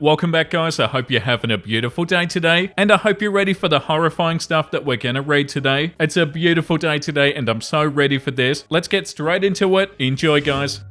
welcome back guys. I hope you're having a beautiful day today, and I hope you're ready for the horrifying stuff that we're gonna read today. It's a beautiful day today, and I'm so ready for this. Let's get straight into it. Enjoy, guys.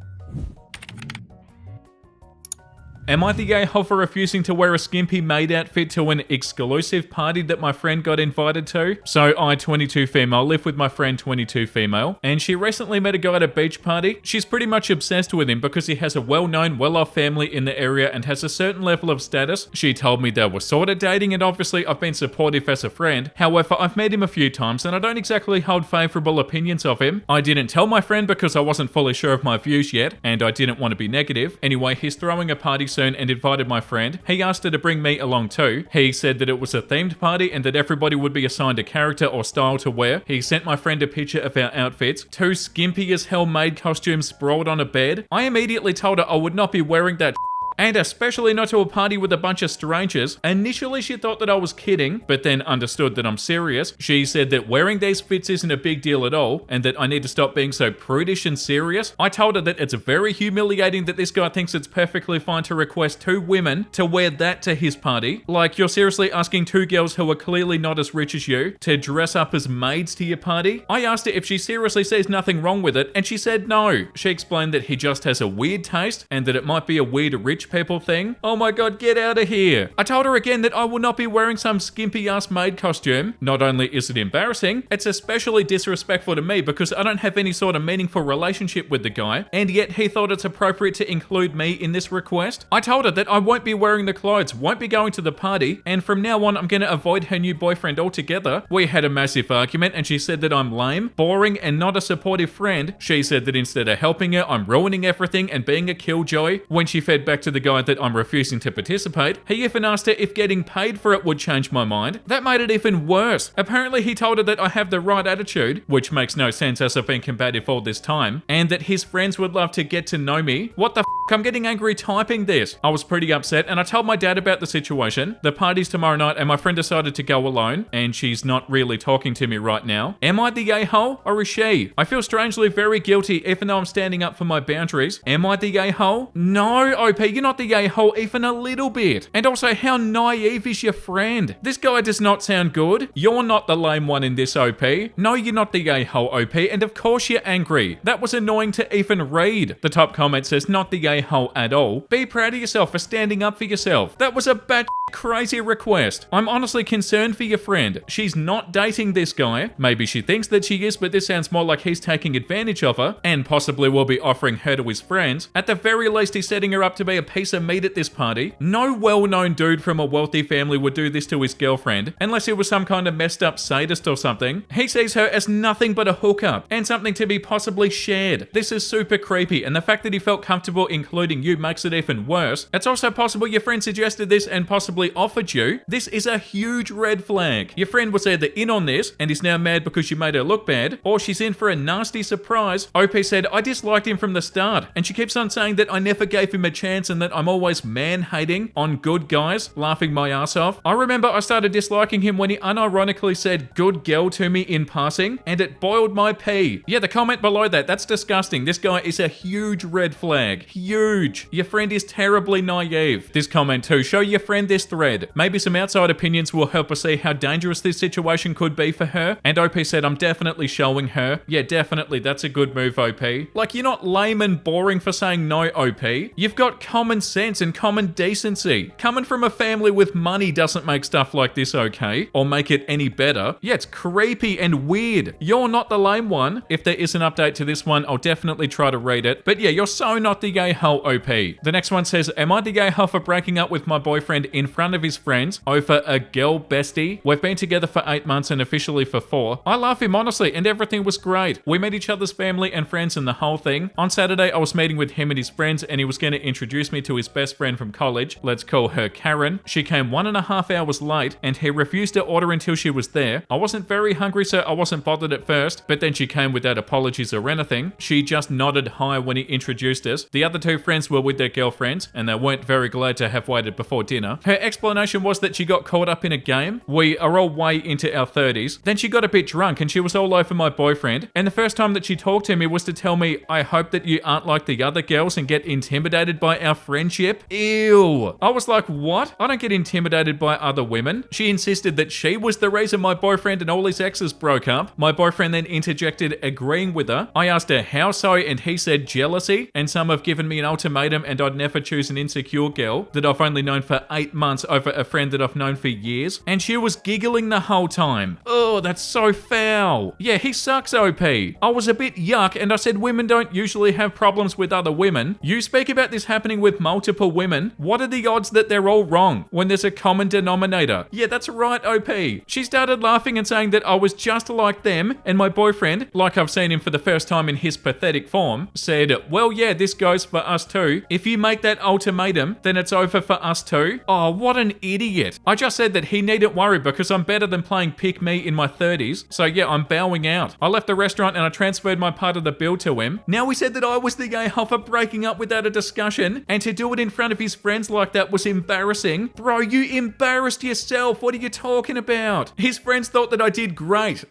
Am I the a-hole for refusing to wear a skimpy maid outfit to an exclusive party that my friend got invited to? So I, 22 female, live with my friend 22 female, and she recently met a guy at a beach party. She's pretty much obsessed with him because he has a well-known, well-off family in the area and has a certain level of status. She told me they were sort of dating, and obviously I've been supportive as a friend. However, I've met him a few times and I don't exactly hold favourable opinions of him. I didn't tell my friend because I wasn't fully sure of my views yet, and I didn't want to be negative. Anyway, he's throwing a party soon and invited my friend. He asked her to bring me along too. He said that it was a themed party and that everybody would be assigned a character or style to wear. He sent my friend a picture of our outfits. Two skimpy as hell maid costumes sprawled on a bed. I immediately told her I would not be wearing that and especially not to a party with a bunch of strangers. Initially she thought that I was kidding, but then understood that I'm serious. She said that wearing these fits isn't a big deal at all, and that I need to stop being so prudish and serious. I told her that it's very humiliating that this guy thinks it's perfectly fine to request two women to wear that to his party. Like, you're seriously asking two girls who are clearly not as rich as you to dress up as maids to your party? I asked her if she seriously sees nothing wrong with it, and she said no. She explained that he just has a weird taste, and that it might be a weird rich people thing. Oh my god, get out of here. I told her again that I will not be wearing some skimpy ass maid costume. Not only is it embarrassing, it's especially disrespectful to me because I don't have any sort of meaningful relationship with the guy, and yet he thought it's appropriate to include me in this request. I told her that I won't be wearing the clothes, won't be going to the party, and from now on I'm gonna avoid her new boyfriend altogether. We had a massive argument and she said that I'm lame, boring, and not a supportive friend. She said that instead of helping her, I'm ruining everything and being a killjoy. When she fed back to the guy that I'm refusing to participate, he even asked her if getting paid for it would change my mind. That made it even worse. Apparently he told her that I have the right attitude, which makes no sense as I've been combative all this time, and that his friends would love to get to know me. What the f***? I'm getting angry typing this. I was pretty upset and I told my dad about the situation. The party's tomorrow night and my friend decided to go alone, and she's not really talking to me right now. Am I the a-hole or is she? I feel strangely very guilty even though I'm standing up for my boundaries. Am I the a-hole? No, OP, you're not the a-hole even a little bit. And also, how naive is your friend? This guy does not sound good. You're not the lame one in this, OP. No, you're not the a-hole, OP, and of course you're angry. That was annoying to even read. The top comment says, not the a-hole at all. Be proud of yourself for standing up for yourself. That was a bad crazy request. I'm honestly concerned for your friend. She's not dating this guy. Maybe she thinks that she is, but this sounds more like he's taking advantage of her and possibly will be offering her to his friends. At the very least, he's setting her up to be a piece of meat at this party. No well-known dude from a wealthy family would do this to his girlfriend unless he was some kind of messed up sadist or something. He sees her as nothing but a hookup and something to be possibly shared. This is super creepy, and the fact that he felt comfortable including you makes it even worse. It's also possible your friend suggested this and possibly offered you. This is a huge red flag. Your friend was either in on this and is now mad because you made her look bad, or she's in for a nasty surprise. OP said, I disliked him from the start, and she keeps on saying that I never gave him a chance and that I'm always man-hating on good guys, laughing my ass off. I remember I started disliking him when he unironically said good girl to me in passing, and it boiled my pee. Yeah, the comment below that's disgusting. This guy is a huge red flag. Huge. Your friend is terribly naive. This comment too, show your friend this thread. Maybe some outside opinions will help us see how dangerous this situation could be for her. And OP said, I'm definitely showing her. Yeah, definitely. That's a good move, OP. Like, you're not lame and boring for saying no, OP. You've got common sense and common decency. Coming from a family with money doesn't make stuff like this okay, or make it any better. Yeah, it's creepy and weird. You're not the lame one. If there is an update to this one, I'll definitely try to read it. But yeah, you're so not the a-hole, OP. The next one says, am I the a-hole for breaking up with my boyfriend in front of his friends over a girl bestie? We've been together for 8 months and officially for 4. I love him honestly, and everything was great. We met each other's family and friends and the whole thing. On Saturday, I was meeting with him and his friends, and he was going to introduce me to his best friend from college. Let's call her Karen. She came 1.5 hours late, and he refused to order until she was there. I wasn't very hungry, so I wasn't bothered at first, but then she came without apologies or anything. She just nodded hi when he introduced us. The other 2 friends were with their girlfriends, and they weren't very glad to have waited before dinner. Her explanation was that she got caught up in a game. We are all way into our 30s. Then she got a bit drunk and she was all over my boyfriend. And the first time that she talked to me was to tell me, I hope that you aren't like the other girls and get intimidated by our friendship. Ew. I was like, what? I don't get intimidated by other women. She insisted that she was the reason my boyfriend and all his exes broke up. My boyfriend then interjected, agreeing with her. I asked her how so, and he said jealousy. And some have given me an ultimatum and I'd never choose an insecure girl that I've only known for 8 months over a friend that I've known for years. And she was giggling the whole time. Oh, that's so foul. Yeah, he sucks, OP. I was a bit yuck and I said women don't usually have problems with other women. You speak about this happening with multiple women. What are the odds that they're all wrong when there's a common denominator? Yeah, that's right, OP. She started laughing and saying that I was just like them, and my boyfriend, like I've seen him for the first time in his pathetic form, said, well, yeah, this goes for us too. If you make that ultimatum, then it's over for us too. Oh, what an idiot. I just said that he needn't worry because I'm better than playing pick me in my 30s. So yeah, I'm bowing out. I left the restaurant and I transferred my part of the bill to him. Now he said that I was the a-hole for breaking up without a discussion, and to do it in front of his friends like that was embarrassing. Bro, you embarrassed yourself. What are you talking about? His friends thought that I did great.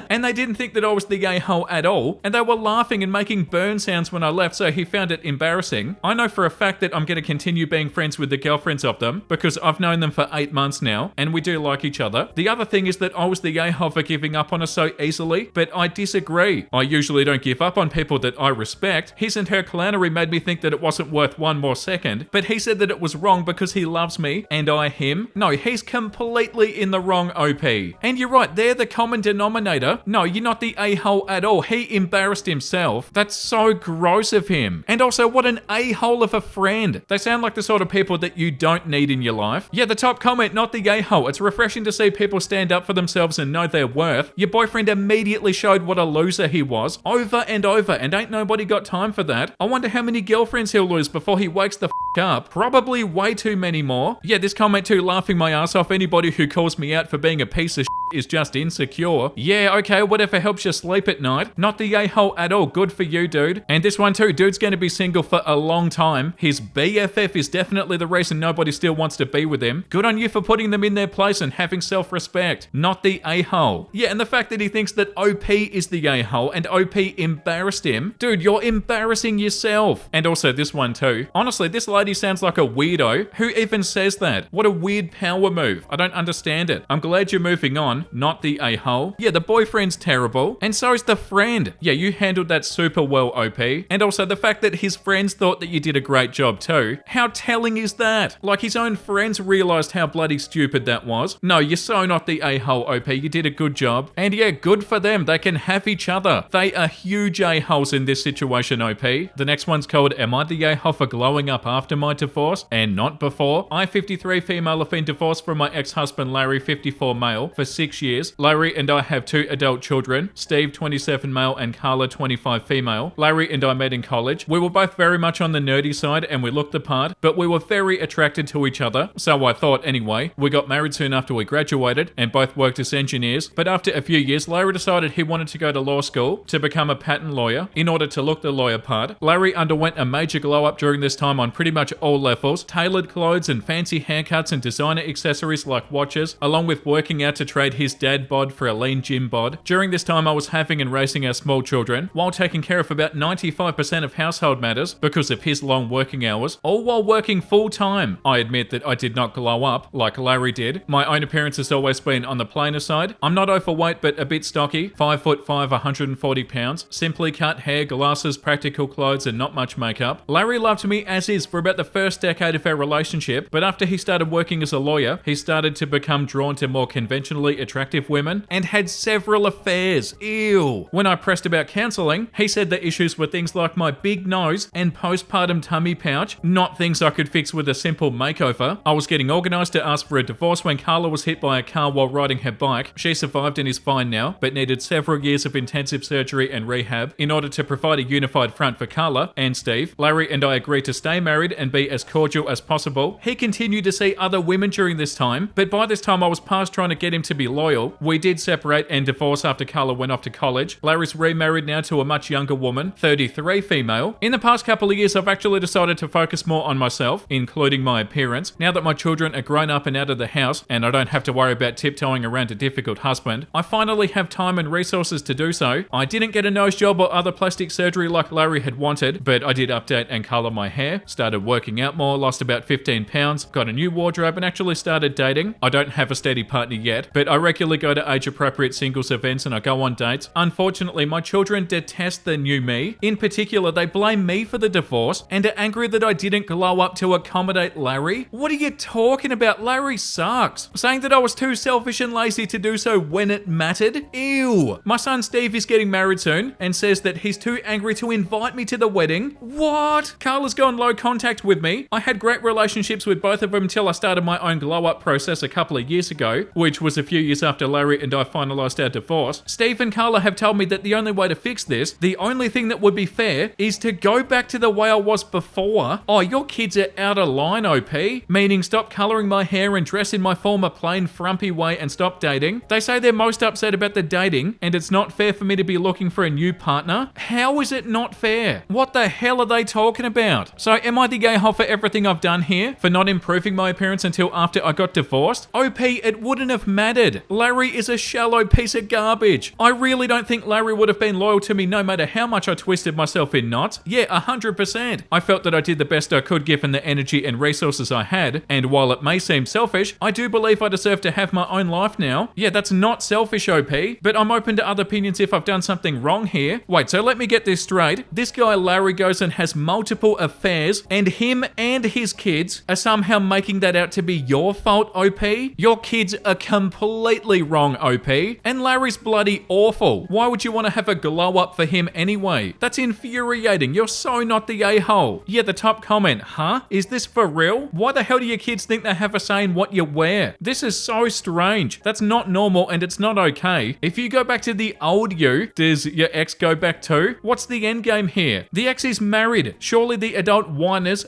And they didn't think that I was the a-hole at all. And they were laughing and making burn sounds when I left, so he found it embarrassing. I know for a fact that I'm going to continue being friends with the girlfriends of them because I've known them for 8 months now, and we do like each other. The other thing is that I was the a-hole for giving up on her so easily, but I disagree. I usually don't give up on people that I respect. His and her clownery made me think that it wasn't worth one more second, but he said that it was wrong because he loves me and I him. No, he's completely in the wrong, OP. And you're right, they're the common denominator. No, you're not the a-hole at all. He embarrassed himself. That's so gross of him. And also, what an a-hole of a friend. They sound like the sort of people that you don't need in your life. Yeah, the top comment, not the a-hole. It's refreshing to see people stand up for themselves and know their worth. Your boyfriend immediately showed what a loser he was, over and over, and ain't nobody got time for that. I wonder how many girlfriends he'll lose before he wakes the up. Probably way too many more. Yeah, this comment too, laughing my ass off. Anybody who calls me out for being a piece of is just insecure. Yeah, okay, whatever helps you sleep at night. Not the a-hole at all. Good for you, dude. And this one too, dude's gonna be single for a long time. His BFF is definitely the reason nobody still wants to be with him. Good on you for putting them in their place and having self-respect. Not the a-hole. Yeah, and the fact that he thinks that OP is the a-hole and OP embarrassed him. Dude, you're embarrassing yourself. And also this one too. Honestly, this lady sounds like a weirdo. Who even says that? What a weird power move. I don't understand it. I'm glad you're moving on. Not the a-hole. Yeah, the boyfriend's terrible. And so is the friend. Yeah, you handled that super well, OP. And also the fact that his friends thought that you did a great job too. How telling is that? Like his own friends realized how bloody stupid that was. No, you're so not the a-hole, OP. You did a good job. And yeah, good for them. They can have each other. They are huge a-holes in this situation, OP. The next one's called, am I the a-hole for glowing up after my divorce and not before? I, 53 female, have been divorced from my ex-husband Larry, 54 male, for 6 years. Larry and I have 2 adult children, Steve, 27 male, and Carla, 25 female. Larry and I met in college. We were both very much on the nerdy side and we looked the part, but we were very attracted to each other, so I thought anyway. We got married soon after we graduated and both worked as engineers, but after a few years, Larry decided he wanted to go to law school to become a patent lawyer in order to look the lawyer part. Larry underwent a major glow up during this time on pretty much all levels, tailored clothes and fancy haircuts and designer accessories like watches, along with working out to trade his dad bod for a lean gym bod. During this time, I was having and raising our small children, while taking care of about 95% of household matters because of his long working hours, all while working full time. I admit that I did not glow up like Larry did. My own appearance has always been on the plainer side. I'm not overweight, but a bit stocky, 5'5", 140 pounds, simply cut hair, glasses, practical clothes, and not much makeup. Larry loved me as is for about the first decade of our relationship, but after he started working as a lawyer, he started to become drawn to more conventionally attractive women and had several affairs. Ew. When I pressed about counseling, he said the issues were things like my big nose and postpartum tummy pouch, not things I could fix with a simple makeover. I was getting organized to ask for a divorce when Carla was hit by a car while riding her bike. She survived and is fine now, but needed several years of intensive surgery and rehab in order to provide a unified front for Carla and Steve. Larry and I agreed to stay married and be as cordial as possible. He continued to see other women during this time, but by this time I was past trying to get him to be loyal. We did separate and divorce after Carla went off to college. Larry's remarried now to a much younger woman, 33 female. In the past couple of years, I've actually decided to focus more on myself, including my appearance. Now that my children are grown up and out of the house, and I don't have to worry about tiptoeing around a difficult husband, I finally have time and resources to do so. I didn't get a nose job or other plastic surgery like Larry had wanted, but I did update and color my hair, started working out more, lost about 15 pounds, got a new wardrobe, and actually started dating. I don't have a steady partner yet, but I regularly go to age-appropriate singles events and I go on dates. Unfortunately, my children detest the new me. In particular, they blame me for the divorce and are angry that I didn't glow up to accommodate Larry. What are you talking about? Larry sucks. Saying that I was too selfish and lazy to do so when it mattered? Ew. My son Steve is getting married soon and says that he's too angry to invite me to the wedding. What? Carla's gone low contact with me. I had great relationships with both of them until I started my own glow up process a couple of years ago, which was a few years after Larry and I finalized our divorce. Steve and Carla have told me that the only way to fix this, the only thing that would be fair, is to go back to the way I was before. Oh, your kids are out of line, OP. Meaning stop coloring my hair and dress in my former plain frumpy way and stop dating. They say they're most upset about the dating and it's not fair for me to be looking for a new partner. How is it not fair? What the hell are they talking about? So am I the gay hole for everything I've done here? For not improving my appearance until after I got divorced? OP, it wouldn't have mattered. Larry is a shallow piece of garbage. I really don't think Larry would have been loyal to me no matter how much I twisted myself in knots. Yeah, 100%. I felt that I did the best I could given the energy and resources I had, and while it may seem selfish, I do believe I deserve to have my own life now. Yeah, that's not selfish, OP, but I'm open to other opinions if I've done something wrong here. Wait, so let me get this straight. This guy Larry goes and has multiple affairs, and him and his kids are somehow making that out to be your fault, OP? Your kids are completely wrong, OP, and Larry's bloody awful. Why would you want to have a glow up for him anyway? That's infuriating. You're so not the a-hole. Yeah, the top comment, huh? Is this for real? Why the hell do your kids think they have a say in what you wear? This is so strange. That's not normal and it's not okay. If you go back to the old you, does your ex go back too? What's the end game here? The ex is married. Surely the adult whiners,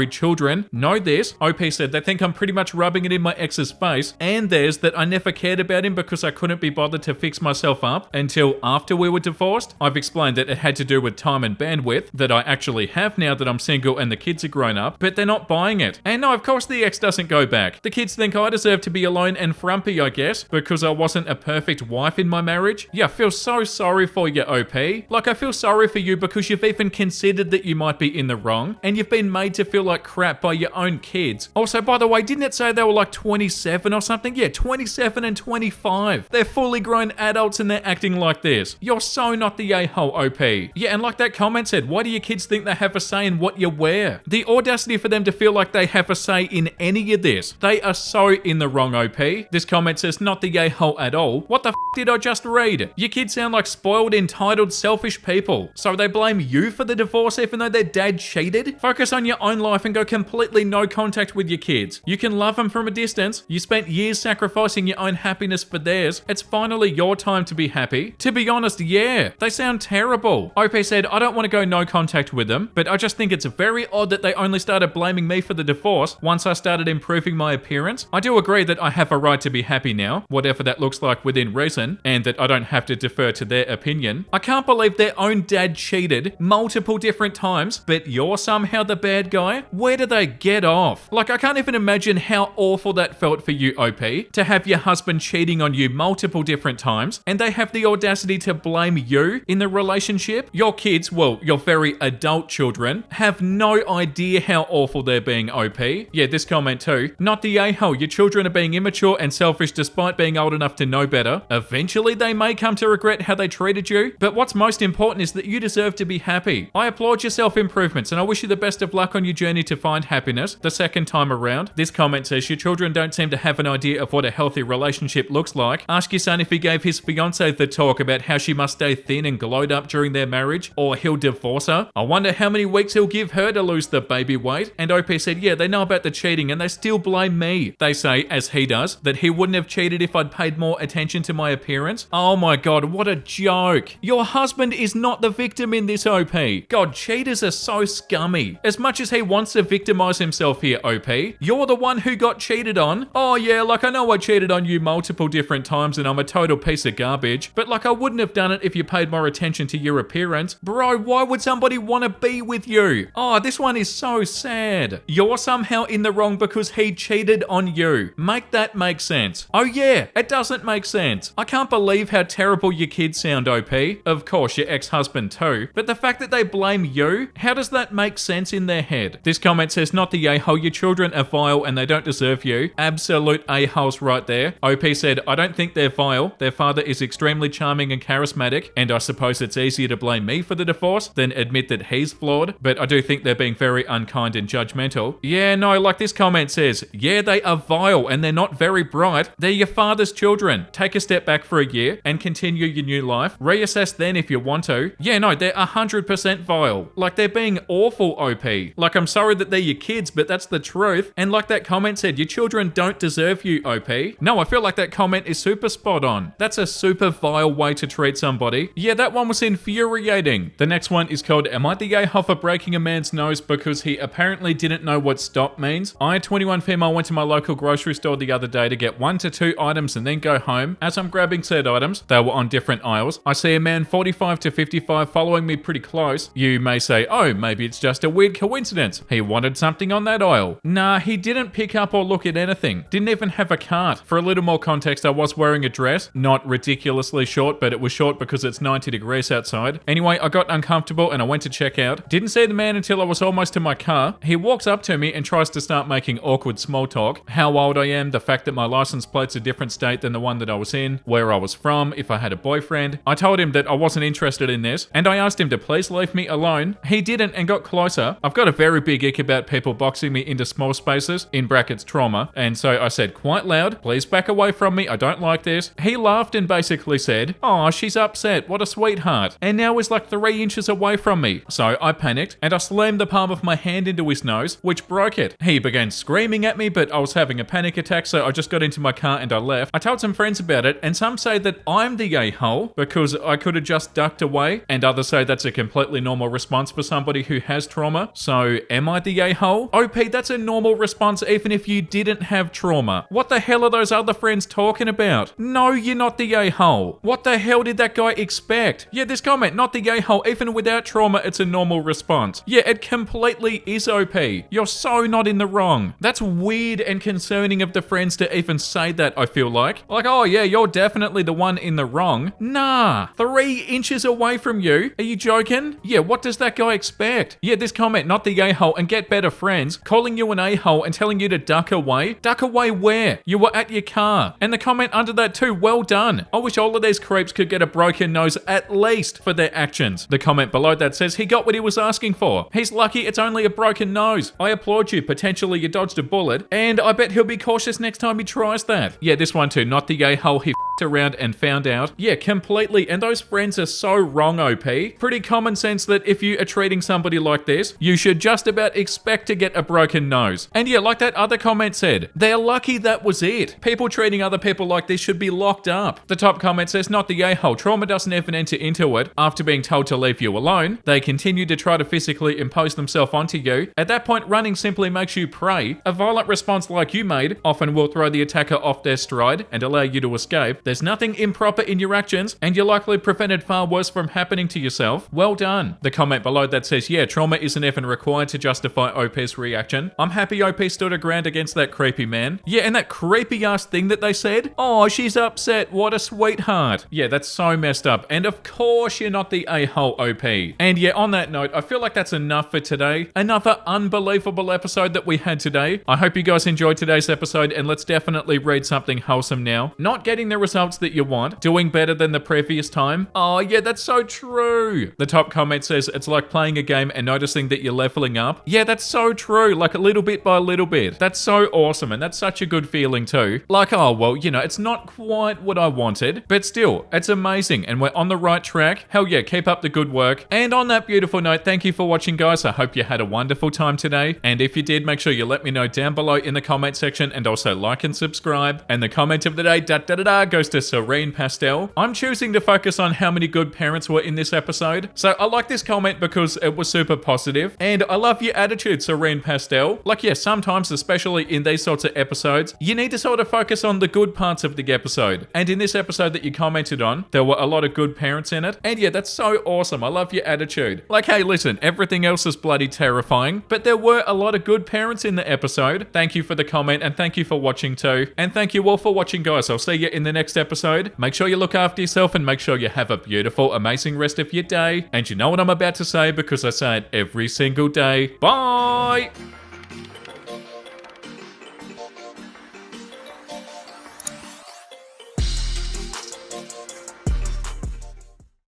children, know this. OP said they think I'm pretty much rubbing it in my ex's face, and there's that I never cared about him because I couldn't be bothered to fix myself up until after we were divorced. I've explained that it had to do with time and bandwidth that I actually have now that I'm single and the kids are grown up, but they're not buying it. And no, of course the ex doesn't go back. The kids think I deserve to be alone and frumpy, I guess, because I wasn't a perfect wife in my marriage. Yeah, I feel so sorry for you, OP. Like, I feel sorry for you because you've even considered that you might be in the wrong, and you've been made to feel like crap by your own kids. Also, by the way, didn't it say they were like 27 or something? Yeah, 27 and 25. They're fully grown adults and they're acting like this. You're so not the a-hole, OP. Yeah, and like that comment said, why do your kids think they have a say in what you wear? The audacity for them to feel like they have a say in any of this. They are so in the wrong, OP. This comment says not the a-hole at all. What the f did I just read? Your kids sound like spoiled, entitled, selfish people. So they blame you for the divorce even though their dad cheated? Focus on your own life and go completely no contact with your kids. You can love them from a distance. You spent years sacrificing your own happiness for theirs. It's finally your time to be happy. To be honest, yeah, they sound terrible. OP said, I don't want to go no contact with them, but I just think it's very odd that they only started blaming me for the divorce once I started improving my appearance. I do agree that I have a right to be happy now, whatever that looks like within reason, and that I don't have to defer to their opinion. I can't believe their own dad cheated multiple different times, but you're somehow the bad guy? Where do they get off? Like, I can't even imagine how awful that felt for you, OP, to have your husband cheating on you multiple different times, and they have the audacity to blame you in the relationship. Your kids, well, your very adult children, have no idea how awful they're being, OP. Yeah, this comment too. Not the a-hole. Your children are being immature and selfish despite being old enough to know better. Eventually, they may come to regret how they treated you, but what's most important is that you deserve to be happy. I applaud your self-improvements, and I wish you the best of luck on your journey to find happiness the second time around. This comment says, your children don't seem to have an idea of what a healthy relationship looks like. Ask your son if he gave his fiancée the talk about how she must stay thin and glowed up during their marriage, or he'll divorce her. I wonder how many weeks he'll give her to lose the baby weight. And OP said, yeah, they know about the cheating and they still blame me. They say, as he does, that he wouldn't have cheated if I'd paid more attention to my appearance. Oh my god, what a joke. Your husband is not the victim in this, OP. God, cheaters are so scummy. As much as he wants to victimize himself here, OP, you're the one who got cheated on. Oh yeah, like I know I cheated on you multiple different times and I'm a total piece of garbage, but like I wouldn't have done it if you paid more attention to your appearance. Bro, why would somebody want to be with you? Oh, this one is so sad. You're somehow in the wrong because he cheated on you. Make that make sense. Oh yeah, it doesn't make sense. I can't believe how terrible your kids sound, OP. Of course, your ex-husband too. But the fact that they blame you, how does that make sense in their head? This comment says, not the a-hole, your children are vile and they don't deserve you. Absolute a-holes right there. OP said, I don't think they're vile. Their father is extremely charming and charismatic, and I suppose it's easier to blame me for the divorce than admit that he's flawed, but I do think they're being very unkind and judgmental. Yeah, no, like this comment says, yeah, they are vile and they're not very bright. They're your father's children. Take a step back for a year and continue your new life. Reassess then if you want to. Yeah, no, they're 100% vile. Like, they're being awful, OP. Like, I'm sorry that they're your kids, but that's the truth. And like that comment said, your children don't deserve you, OP. No, I feel like that comment is super spot on. That's a super vile way to treat somebody. Yeah, that one was infuriating. The next one is called, am I the a-hole for breaking a man's nose because he apparently didn't know what stop means? I, 21 female, went to my local grocery store the other day to get 1 to 2 items and then go home. As I'm grabbing said items, they were on different aisles. I see a man 45 to 55 following me pretty close. You may say, oh, maybe it's just a weird coincidence. He wanted something on that aisle. Nah, he didn't pick up or look at anything. Didn't even have a cart. For a little more context, I was wearing a dress. Not ridiculously short, but it was short because it's 90 degrees outside. Anyway, I got uncomfortable and I went to check out. Didn't see the man until I was almost to my car. He walks up to me and tries to start making awkward small talk. How old I am, the fact that my license plate's a different state than the one that I was in, where I was from, if I had a boyfriend. I told him that I wasn't interested in this, and I asked him to please leave me alone. He didn't and got closer. I've got a very big ick about people boxing me into small spaces, in brackets trauma, and so I said quite loud, please back away from me, I don't like this. He laughed and basically said, oh, she's upset, what a sweetheart, and now is like 3 inches away from me. So I panicked, and I slammed the palm of my hand into his nose, which broke it. He began screaming at me, but I was having a panic attack, so I just got into my car and I left. I told some friends about it, and some say that I'm the a-hole because I could have just ducked away, and others say that's a completely normal response for somebody who has trauma. So am I the a-hole? OP, that's a normal response even if you didn't have trauma. What the hell are those other friends talking about? No, you're not the a-hole. What the hell did that guy expect? Yeah, this comment, not the a-hole, even without trauma, it's a normal response. Yeah, it completely is OP. You're so not in the wrong. That's weird and concerning of the friends to even say that, I feel like. Like, oh yeah, you're definitely the one in the wrong. Nah, 3 inches away from you? Are you joking? Yeah, what does that guy expect? Yeah, this comment, not the a-hole, and get better friends, calling you an a-hole and telling you to duck away. Duck away where? You were at your car. And the comment under that too, well done. I wish all of these creeps could get a broken nose at least for their actions. The comment below that says he got what he was asking for. He's lucky it's only a broken nose. I applaud you, potentially you dodged a bullet, and I bet he'll be cautious next time he tries that. Yeah, this one too, not the a-hole, he around and found out. Yeah, completely, and those friends are so wrong, OP. Pretty common sense that if you are treating somebody like this, you should just about expect to get a broken nose. And yeah, like that other comment said, they're lucky that was it. People treating other people like this should be locked up. The top comment says, not the a-hole, trauma doesn't even enter into it. After being told to leave you alone, they continue to try to physically impose themselves onto you. At that point, running simply makes you prey. A violent response like you made often will throw the attacker off their stride and allow you to escape. There's nothing improper in your actions, and you likely prevented far worse from happening to yourself. Well done. The comment below that says, yeah, trauma isn't even required to justify OP's reaction. I'm happy OP stood her ground against that creepy man. Yeah, and that creepy ass thing that they said, oh, she's upset, what a sweetheart. Yeah, that's so messed up, and of course you're not the a-hole, OP. And yeah, on that note, I feel like that's enough for today. Another unbelievable episode that we had today. I hope you guys enjoyed today's episode, and let's definitely read something wholesome now. Not getting the results that you want, doing better than the previous time. Oh yeah, that's so true. The top comment says, it's like playing a game and noticing that you're leveling up. Yeah, that's so true, like a little bit by little bit. That's so awesome, and that's such a good feeling too. Like, oh well, you know, it's not quite what I wanted, but still, it's amazing, and we're on the right track. Hell yeah, keep up the good work. And on that beautiful note, thank you for watching, guys. I hope you had a wonderful time today, and if you did, make sure you let me know down below in the comment section, and also like and subscribe. And the comment of the day, goes goes to Serene Pastel. I'm choosing to focus on how many good parents were in this episode. So I like this comment because it was super positive, and I love your attitude, Serene Pastel. Like, yeah, sometimes, especially in these sorts of episodes, you need to sort of focus on the good parts of the episode. And in this episode that you commented on, there were a lot of good parents in it. And yeah, that's so awesome. I love your attitude. Like, hey, listen, everything else is bloody terrifying, but there were a lot of good parents in the episode. Thank you for the comment, and thank you for watching too. And thank you all for watching, guys. I'll see you in the next episode. Make sure you look after yourself and make sure you have a beautiful, amazing rest of your day. And you know what I'm about to say because I say it every single day. Bye!